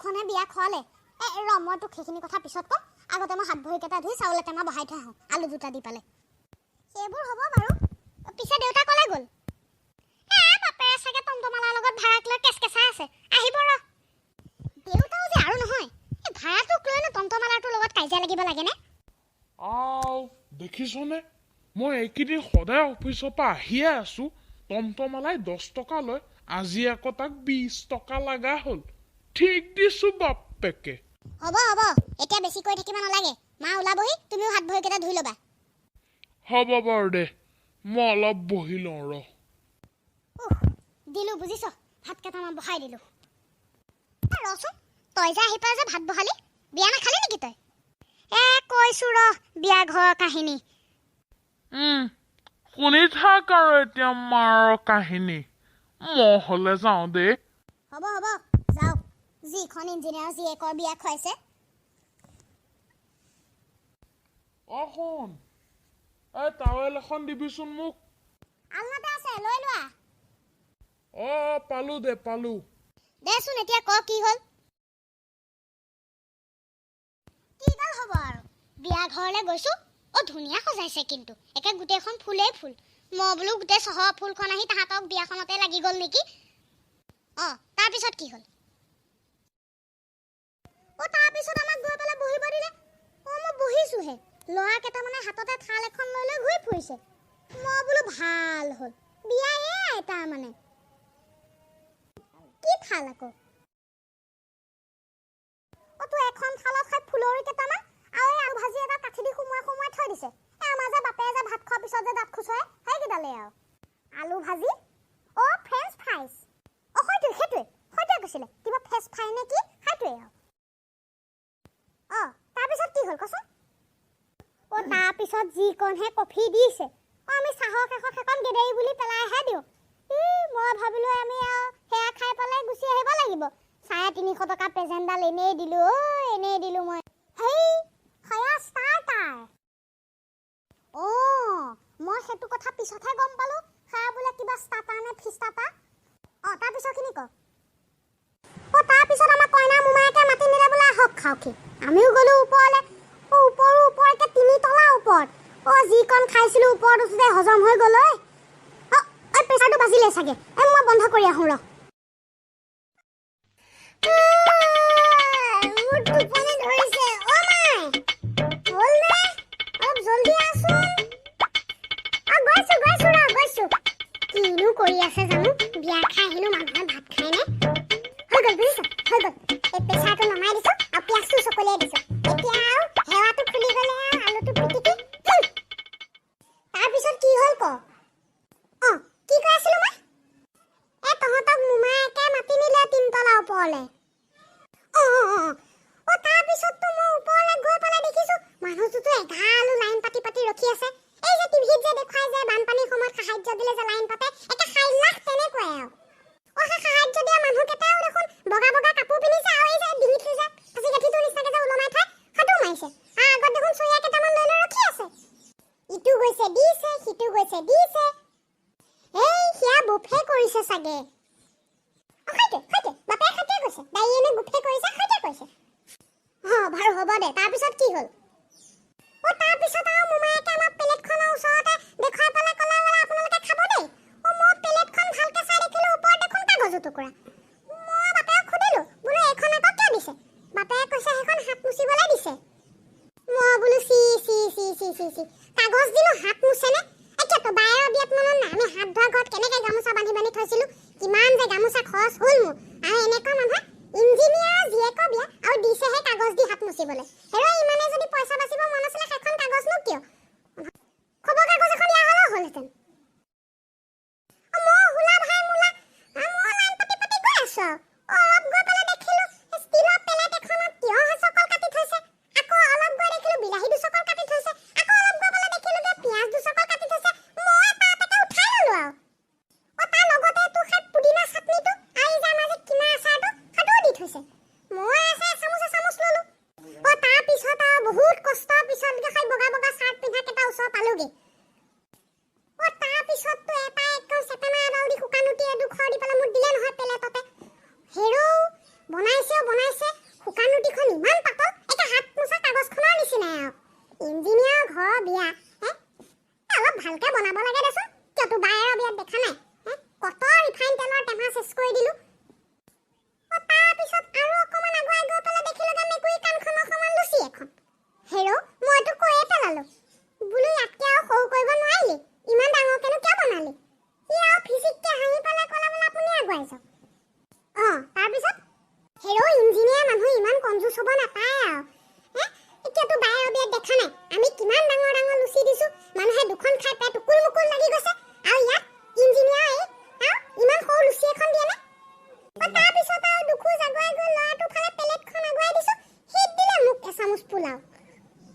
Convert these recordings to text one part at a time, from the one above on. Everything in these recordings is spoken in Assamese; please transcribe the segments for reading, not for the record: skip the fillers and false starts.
দুখনে বিয়া খোৱালে মই তোক সেইখিনি কথা পিছত কম আগতে মই হাত ভৰিকেইটা ধুই চাউল এটেমা বহাই থৈ আহোঁ আলু দুটা দি পালে সেইবোৰ হ'ব বাৰু পিছে দেউতা ক'লে গ'ল বাপেৰে চাগে টমটমালাৰ লগত ভাড়াক লৈ কেচকেচা আছে আহিব ৰ দেউতাও যে আৰু নহয় এই ভাড়াটোক লৈনো টমটমালাৰটোৰ লগত কাজিয়া লাগিব লাগেনে দেখিছনে মই এইকেইদিন সদায় অফিচৰ পৰা আহিয়ে আছো টমটমালাই 10 টকা লয় আজি আকৌ তাক 20 টকা লগা হ'ল ঠিক দিছো বাপেকে হ'ব এতিয়া বেছি কৈ থাকিব নালাগে মা ওলাবহি তুমিও হাত ভৰিকেইটা ধুই ল'বা হ'ব বাৰু দে মই অলপ বহি লওঁ ৰ দিলো বুজিছ ভাত কেইটামান বহাই দিলো ৰচোন তই যে আহি পাই যে ভাত বহালি বিয়া নাখালি নেকি তই কৈছো ৰ বিয়া ঘৰৰ কাহিনী শুনি থাক আৰু এতিয়া মাৰৰ কাহিনী মই হলে যাওঁ দেই হ'ব যাওক যিখন ইঞ্জিনিয়াৰ জীয়েকৰ বিয়া খুৱাইছে শুন এই টাৱেল এখন দিবিচোন মোক আলনাতে আছে লৈ লোৱা পালো দেচোন এতিয়া ক কি হ'ল কিডাল হ'ব আৰু বিয়া ঘৰলৈ গৈছো ধুনীয়া সজাইছে কিন্তু একে গোটেইখন ফুলেই ফুল মই বোলো গোটেই চহৰ ফুলখন আহি তাহাঁতক বিয়াখনতে লাগি গ'ল নেকি তাৰপিছত কি হ'ল তাৰপিছত আমাক গৈ পেলাই বহিব দিলে মই বহিছোহে ল'ৰা কেইটামানে হাততে থাল এখন লৈ লৈ ঘূৰি ফুৰিছে মই বোলো ভাল হ'ল বিয়া তাৰমানে কি থাল আকৌ তো এখন থালত খাই ফুলৰি কেইটামান আৰু আলু ভাজি এটা কাঠি দি সোমোৱাই থৈ দিছে আমাৰ যে বাপে যে ভাত খোৱাৰ পিছত যে দাঁত খুচুৱাই সেইকেইডালে আৰু আলু ভাজি ফ্ৰেঞ্চ ফ্ৰাইজ সেইটোৱে কৈছিলে কিবা ফ্ৰেঞ্চ ফ্ৰাই নে কি সেইটোৱে আৰু তাৰপিছত কি হ'ল কচোন তাৰপিছত যিকণহে কফি দিছে আমি চাহৰ কাষত সেইকণ গেদেৰি বুলি পেলাইহে দিওঁ মই ভাবিলো আমি আৰু সেয়া খাই পেলাই গুচি আহিব লাগিব 350 টকা প্ৰেজেণ্টডাল এনেই দিলো মই সেয়া ষ্টাৰ্টাৰ মই সেইটো কথা পিছতহে গম পালো সেয়া বোলে কিবা ষ্টাৰ্টাৰ নে ফিছ ষ্টাৰ্টাৰ তাৰপিছৰখিনি ক তাৰপিছত আমাৰ কইনা মোমায়েকে মাতি নিলে বোলে আহক খাওঁকি আমিও গ'লো ওপৰলৈ ওপৰকে 3 তলা ওপৰত যিকণ খাইছিলো ওপৰত উঠোতে হজম হৈ গ'ল প্ৰেছাৰটো বাজিলে চাগে মই বন্ধ কৰি আহোঁ ৰ টোপনি ধৰিছে গৈছো কিনো কৰি আছে জানো বিয়া খাই আহিলো মানুহে ভাত খাই নে হৈ গ'ল বুজিছ হৈ গ'ল এই প্ৰেছাৰটো নমাই দিছো আৰু পিঁয়াজটো চকলিয়াই দিছো এতিয়া আৰু হেৱাটো খুলি গ'লে আৰু আলুটো পিটিকি তাৰপিছত কি হ'ল ক কি কৈ আছিলো মই তহঁতক মোমায়েকে মাতি নিলে 3 তলা ওপৰলৈ তাৰপিছততো মই ওপৰলৈ গৈ পেলাই দেখিছো মানুহটোতো এঘালো লাইন পাতি ৰখি আছে এই যে টিভিত যে দেখুৱাই যে বানপানীৰ সময়ত সাহায্য দিলে যে লাইন পাতে একে 4 লাখ তেনেকুৱাই আৰু সেই সাহায্য দিয়া মানুহকেইটাও দেখোন বগা কাপোৰ পিন্ধিছে আৰু এই যে ডিঙিটো যে সাঁচি গাঁঠিটোৰ নিচিনাকে যে ওলমাই থয় সেইটো মাৰিছে আগত দেখোন চৰিয়া কেইটামান লৈ ৰখি আছে ইটো গৈছে দিছে সিটো গৈছে দিছে সেয়া বুফে কৰিছে চাগে বাপে খাতে গৈছে দাই এনে বুফে কৰিছে খাতে কৰিছে বাৰু হ'ব দে তাৰপিছত কি হ'ল তাৰপিছত আৰু মোমায়েকে আমাৰ প্লেটখনৰ ওচৰতে দেখুৱাই পেলাই ক'লে বোলে আপোনালোকে খাব দেই মই প্লেটখন ভালকে চাই দেখিলো ওপৰত দেখোন কাগজৰ টুকুৰা মই বাপেক সুধিলো বোলো এইখন আকৌ কিয় দিছে বাপেকে কৈছে সেইখন হাত মুচিবলৈ দিছে মই বোলো চি কাগজ দিলো হাত মুচেনে এতিয়াতো বায়েৰৰ বিয়াত মনত নাই আমি হাত ধোৱা ঘৰত কেনেকৈ গামোচা বান্ধি থৈছিলো কিমান যে গামোচা খৰচ হ'ল মোৰ আৰু এনেকুৱা মানুহ ইঞ্জিনিয়াৰ জীয়েকৰ বিয়া আৰু দিছেহে কাগজ দি হাত মুচিবলৈ ইমানে যদি পইচা বাচিব মন আছিলে সেইখন কাগজনো কিয় খবৰ কাগজ এখন দিয়া হ'লেও হ'লহেঁতেন মই হুলা ভাই মোলা মই লাইন পাতি গৈ আছো অলপ গৈ পেলাই দেখিলো ষ্টিলৰ প্লেট এখনত তিয়ঁহ চকল কাটি থৈছে আকৌ অলপ গৈ দেখিলো বিলাহী 2 চকল কাটি থৈছে আকৌ অলপ গৈ পেলাই দেখিলো পিঁয়াজ 2 চকল কাটি থৈছে মই তাতে উঠাই ললো আৰু তাৰ লগতে তোৰ সেই পুদিনা চাটনিটো আৰু যে আমাৰ যে কিনা আচাৰটো সেইটোও দি থৈছে মই চামুচ ললো তাৰপিছত আৰু বহুত কষ্টৰ পিছত খাই বগা চাৰ্ট পিন্ধা কেইটা ওচৰ পালোগে তাৰপিছততো এটা একদম চেপেনা এডাল দি শুকান উঠি 2 খৰ দি পেলাই মোক দিলে নহয় প্লেটতে হেৰো বনাইছে কনজুস হ'ব নাপায় আৰু এতিয়াতো বায়ে বিয়াত দেখা নাই আমি কিমান ডাঙৰ ডাঙৰ লুচি দিছো মানুহে দুখন খাই পেট টুকুৰ মুকুৰ লাগি গৈছে আৰু ইয়াত ইঞ্জিনিয়াৰ ইমান সৰু লুচি এখন দিয়ে নে তাৰ পিছত আৰু দুখু জাগুৱাই গৈ ল'ৰাটোৰ ফালে প্লেটখন আগুৱাই দিছো সেই দিলে মোক এচামুচ পোলাও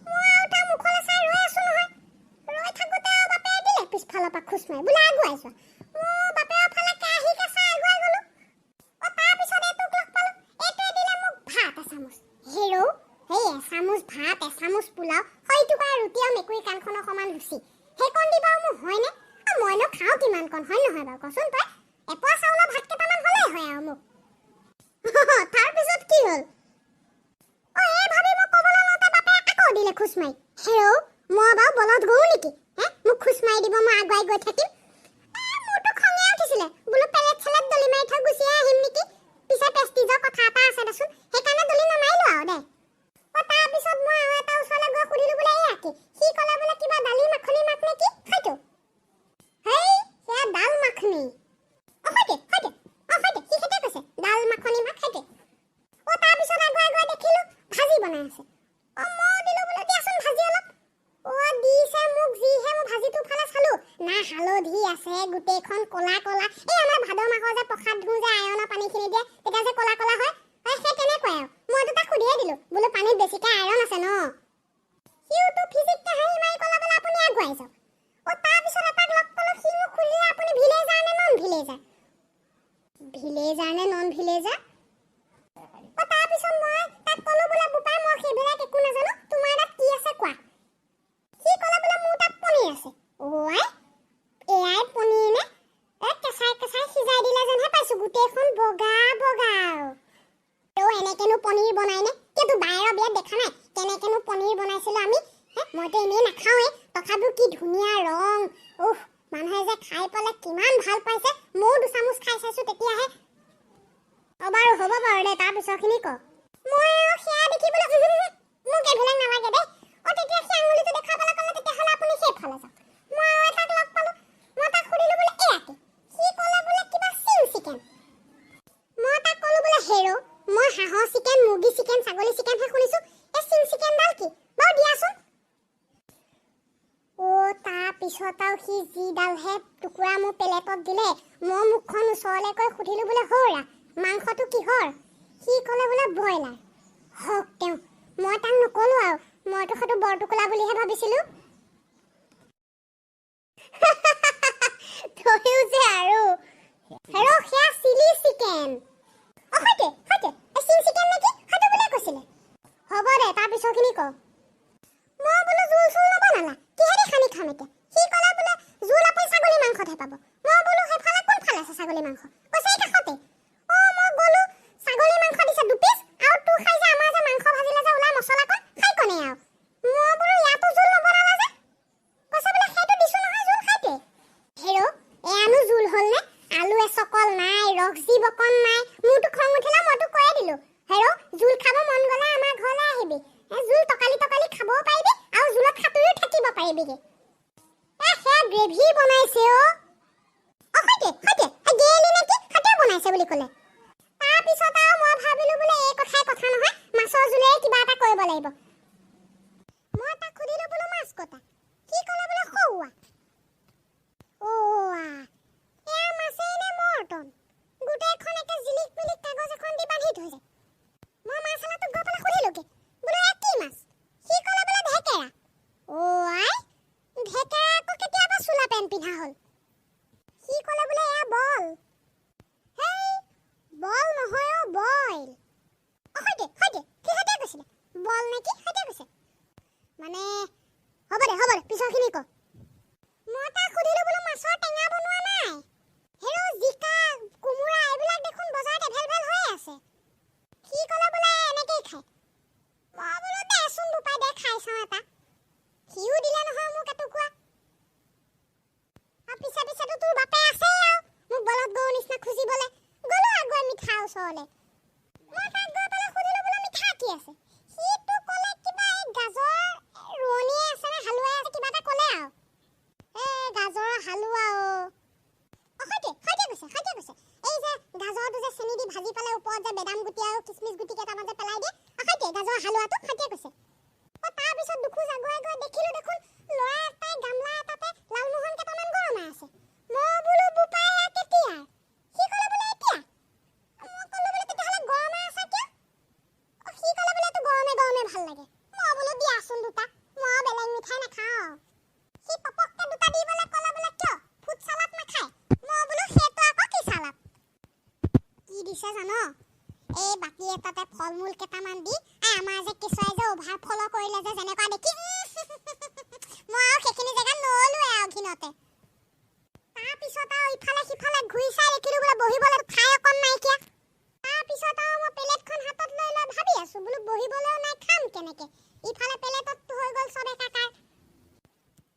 মই আৰু তাৰ মুখলৈ চাই ৰৈ আছো নহয় ৰৈ থাকোঁতে আৰু বাপে দিলে পিছফালৰ পৰা খুচ মাৰি বোলে আগুৱাইছো মোৰ বাপেৰ ফালে কেৰাহী কেঁচা আগুৱাই গ'লো তাৰ পিছত এইটোক লগ পালো এইটোৱে দিলে মোক ভাত এচামুচ হেৰৌ সেই এচামুচ ভাত এচামুচ পোলাও হয়তো ৰুটি আৰু মেকুৰী কাণখনৰ সমান লুচি সেইকণ দিব মোৰ হয়নে মইনো খাওঁ কিমান কণ হয় নহয় বাৰু কচোন তই এপোৱা চাউলৰ ভাত কেইটামান হ'লেই হয় আৰু মোক তাৰপিছত কি হ'ল এই ভাবি মই ক'বলৈ লওঁতে বাপে আকৌ দিলে খুচ মাৰি হেৰৌ মই বাৰু বলত গৰু নেকি মোক খুচ মাৰি দিব মই আগুৱাই গৈ থাকিম মোৰতো খঙে উঠিছিলে বোলো পেলেট চেলেট দলি মাৰি থৈ গুচিয়ে আহিম নেকি পিছে প্ৰেষ্টিজৰ কথা এটা আছে দেচোন সেইকাৰণে দলি নামাৰিলো আৰু দে তাৰপিছত মই আৰু এটা ওচৰলৈ গৈ সুধিলো বোলে এয়া কি সি ক'লে বোলে কিবা দালি মাখনি মাক নেকি খাইটো হেই সেয়া দাল মাখনি সৈতে সি খেতে কৈছে দাল মাখনি মাক খাইতে তাৰপিছত আগুৱাই দেখিলো ভাজি বনাই আছে মই দিলো বোলে দিয়াচোন ভাজি অলপ দিছে মোক যিহে মই ভাজিটো ফালে চালো না হালধি আছে গোটেইখন কলা কলা এই আমাৰ ভাদ মাহৰ যে প্ৰসাদ ধুওঁ যে আইৰণৰ পানীখিনি দিয়ে তেতিয়া যে কলা কলা হয় সেই তেনেকুৱাই আৰু মইতো তাক সুধিয়ে দিলো বোলো পানীত বেছিকৈ আইৰণ আছে ন সিওতো ফিজিককে হাঁহি মাৰি ক'লে বোলে আপুনি আগুৱাই যাওক তাৰপিছত এটাক লগ পালো সি মোক সুধিলে আপুনি ভিলেজাৰ নে নন ভিলেজাৰ তাৰপিছত মই তাক ক'লো বোলে বোপাই মই সেইবিলাক একো নাজানো তোমাৰ তাত কি আছে কোৱা সি ক'লে বোলে মোৰ তাত পনীৰ আছে এয়াই পনীৰ নে কেঁচাই সিজাই দিলে যেনহে পাইছো গোটেইখন বগা বগা এনেকেনো পনীৰ বনাই নে কিন্তু বায়েৰৰ বিয়াত দেখা নাই কেনেকেনো পনীৰ বনাইছিলো আমি মইতো এনেই নাখাওঁৱে তথাপিও কি ধুনীয়া ৰং মানুহে যে খাই পেলাই কিমান ভাল পাইছে ময়ো দুচামুচ খাই চাইছো তেতিয়াহে বাৰু হ'ব বাৰু দে তাৰ পিছৰখিনি ক মই সেয়া দেখিবলৈ মোক এইবিলাক নালাগে দেই তেতিয়া সি আঙুলিটো দেখা পালে ক'লে তেতিয়াহ'লে আপুনি সেইফালে যাওক মই তাক লগ পালো মই তাক সুধিলো বোলে এয়া কি সি ক'লে বোলে কিবা চিং চিকেন মই তাক ক'লো বোলে হেৰৌ মই হাঁহৰ চিকেন মুৰ্গী চিকেন ছাগলী চিকেনহে শুনিছো এই চিং চিকেনডাল কি বাৰু দিয়াচোন তাৰপিছত আৰু সি যিডালহে টুকুৰা মোৰ প্লেটত দিলে মই মুখখন ওচৰলৈ কৈ সুধিলো বোলে হৌৰা মাংসটো কিহৰ সি ক'লে বোলে ব্ৰইলাৰ হওক তেওঁ মই তাক নক'লো আৰু মইতো সেইটো বৰটোকোলা বুলিহে ভাবিছিলো তইও যে আৰু হেৰৌ সেয়া চিলি চিকেন সৈতে চিং চিকেন নেকি সেইটো বোলে কৈছিলে হ'ব দে তাৰ পিছৰখিনি ক মই বোলো জোল চোল নবনালা কিহেৰে সানি খাম এতিয়া সি ক'লে বোলে জোল আপুনি ছাগলী মাংসতহে পাব মই বোলো সেইফালে কোনফালে আছে ছাগলী মাংস কৈছে এই কাষতে মই গ'লো ছাগলী মাংস দিছে 2 পিচ আৰু তোৰ খাই যে আমাৰ যে মাংস ভাজিলে যে ওলাই মছলাকণ খাই কনে আৰু মই বোলো ইয়াতো জোল নবনালা যে কৈছে বোলে সেইটো দিছো নহয় জোল খাইতে হেৰৌ এয়ানো জোল হ'ল নে আলু এচকল নাই ৰসজি বকন নাই মোৰতো খং উঠিলে মইতো কৈয়ে দিলো হেৰৌ জোল খাব মন গ'লে আমাৰ ঘৰলৈ আহিবি জোল টকালি খাবও পাৰিবি আৰু জোলত সাঁতুৰিও থাকিব পাৰিবিগে সেয়া গ্ৰেভি বনাইছে সৈতে গেলি নেকি হাতে বনাইছে বুলি ক'লে তাৰপিছত আৰু মই ভাবিলো বোলে এই কথাই কথা নহয় মাছৰ জোলেৰে কিবা এটা কৰিব লাগিব মই তাক সুধিলো বোলো মাছ কটা সি ক'লে বোলে সৌৱা এয়া মাছেই নে মৰ্টন গোটেইখন একে জিলিক মিলিক কাগজ এখন দি বান্ধি থৈছে মই মাছালাটোক গৈ পেলাই সুধিলোগে বোলো এয়া কি মাছ সি ক'লে বোলে ঢেকেৰা ঢেকেৰা আকৌ কেতিয়াবা চোলা পেণ্ট পিন্ধা হ'ল সি ক'লে বোলে এয়া বল বল নহয় বইল সৈতে সিহঁতে কৈছিলে বল নেকি সৈতে কৈছে মানে হ'ব দে পিছৰখিনি ক মই তাক সুধিলো বোলো মাছৰ টেঙা বনোৱা নাই হেৰৌ জিকা কোমোৰা এইবিলাক দেখোন বজাৰত এভেইলেবল হৈ আছে সি ক'লে বোলে এনেকেই খায় মই বোলো দেচোন বোপাই দে খাই চাওঁ এটা সিও দিলে নহয় মোক এটুকুৰা পিছে তোৰ বাপে আছে আৰু মোক বলত গৰু নিচিনা খুজিবলৈ গ'লো আগুৱাই মিঠা ওচৰলৈ মই তাক গৈ পেলাই সুধিলো বোলে মিঠা কি আছে সিটো ক'লে কিবা এই গাজৰ ৰোৱনীয়ে আছে নে হালোৱাই আছে কিবা এটা ক'লে আৰু গাজৰৰ হালোৱা সৈতে কৈছে এই যে গাজৰটো যে চেনি দি ভাজি পেলাই ওপৰত যে বেদাম গুটি আৰু কিচমিচ গুটি কেইটামান যে হালোৱাটো খটিয়াই কৈছে তাৰ পিছত দুখোজ আগুৱাই গৈ দেখিলো দেখোন ল'ৰা এটাই গামলা এটাতে লালমোহন কেইটামান গৰমাই আছে মই বোলো বোপাই কেতিয়া সি ক'লে বোলে এতিয়া মই ক'লো বোলে তেতিয়াহ'লে গৰমাই আছে কিয় সি ক'লে বোলে তো গৰমে গৰমে ভাল লাগে মই বোলো দিয়াচোন দুটা মই বেলেগ মিঠাই নাখাওঁ সি পপককে দুটা দিবলৈ ক'লে বোলে কিয় ফুড চালাড নাখায় মই বোলো সেইটো আকৌ কি চালাড কি দিছে জানো এই বাকি এটাতে ফল মূল কেইটামান দি আমাৰ যে কেঁচুৱাই যে অভাৰ ফল কৰিলে যে যেনেকুৱা দেখি মই আৰু সেইখিনি জেগা নললোৱে আৰু ঘিনতে তাৰপিছত আৰু ইফালে সিফালে ঘূৰি চাই দেখিলো বোলে বহিবলৈ ঠাই অকণ নাইকিয়া তাৰপিছত আৰু মই প্লেটখন হাতত লৈ লৈ ভাবি আছো বোলো বহিবলৈও নাই খাম কেনেকে ইফালে প্লেটত হৈ গ'ল চব একাকাৰ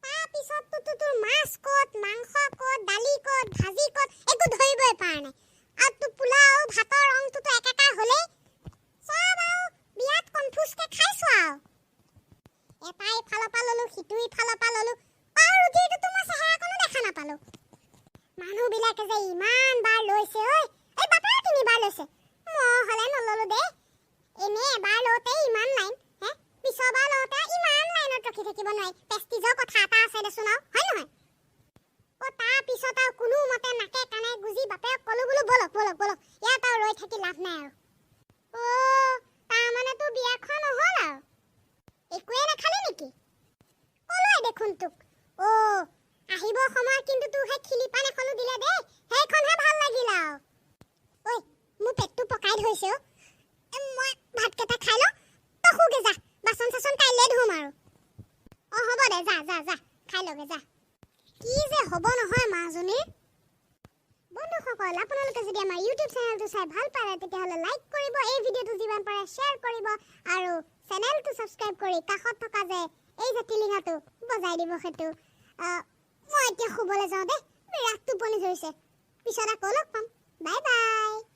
তাৰপিছত তোৰ মাছ ক'ত মাংস ক'ত দালি ক'ত ভাজি ক'ত একো ধৰিবই পৰা নাই আৰু তো পোলাও ভাতৰ ৰংটোতো একাকাৰ হ'লেই চব আৰু বিয়াত কনফিউজকে খাইছো আৰু এটা ইফালৰ পৰা ল'লো সিটো ইফালৰ পৰা ল'লো আৰু ৰুটিটোতো মই চেহেৰাকণো দেখা নাপালো মানুহবিলাকে যে ইমান বাৰ লৈছে ঐ এই বাপেও 3 বাৰ লৈছে মই হ'লে নললো দেই এনে এবাৰ লওঁতে ইমান লাইন হে পিছৰবাৰ লওঁতে ইমান লাইনত ৰখি থাকিব নোৱাৰি প্ৰেষ্টিজৰ কথা এটা আছে দেচোন আৰু হয় নহয় তাৰপিছত আৰু কোনো মতে নাকে কাণে গুজি বাপেক ক'লো বোলো বলক বলক বলক ইয়াত আৰু ৰৈ থাকি লাভ নাই আৰু তাৰমানে তোৰ বিয়াখন নহ'ল আৰু একোৱে নাখালি নেকি ক'লোৱে দেখোন তোক আহিব সময়ত কিন্তু তোক সেই খিলিপান এখনো দিলে দেই সেইখনহে ভাল লাগিল আৰু ঐ মোৰ পেটটো পকাই ধৰিছে মই ভাতকেইটা খাই লওঁ তই শুগে যা বাচন চাচন কাইলৈ ধুম আৰু হ'ব দে যা যা যা খাই লগে যা কি যে হ'ব নহয় মাজনীৰ বন্ধুসকল আপোনালোকে যদি আমাৰ ইউটিউব চেনেলটো চাই ভাল পায় তেতিয়াহ'লে লাইক কৰিব এই ভিডিঅ'টো যিমান পাৰে শ্বেয়াৰ কৰিব আৰু চেনেলটো ছাবস্ক্ৰাইব কৰি কাষত থকা যে এই যে টিলিঙাটো বজাই দিব সেইটো মই এতিয়া শুবলৈ যাওঁ দেই বিৰাট টোপনি ধৰিছে পিছত আকৌ লগ পাম বাই বাই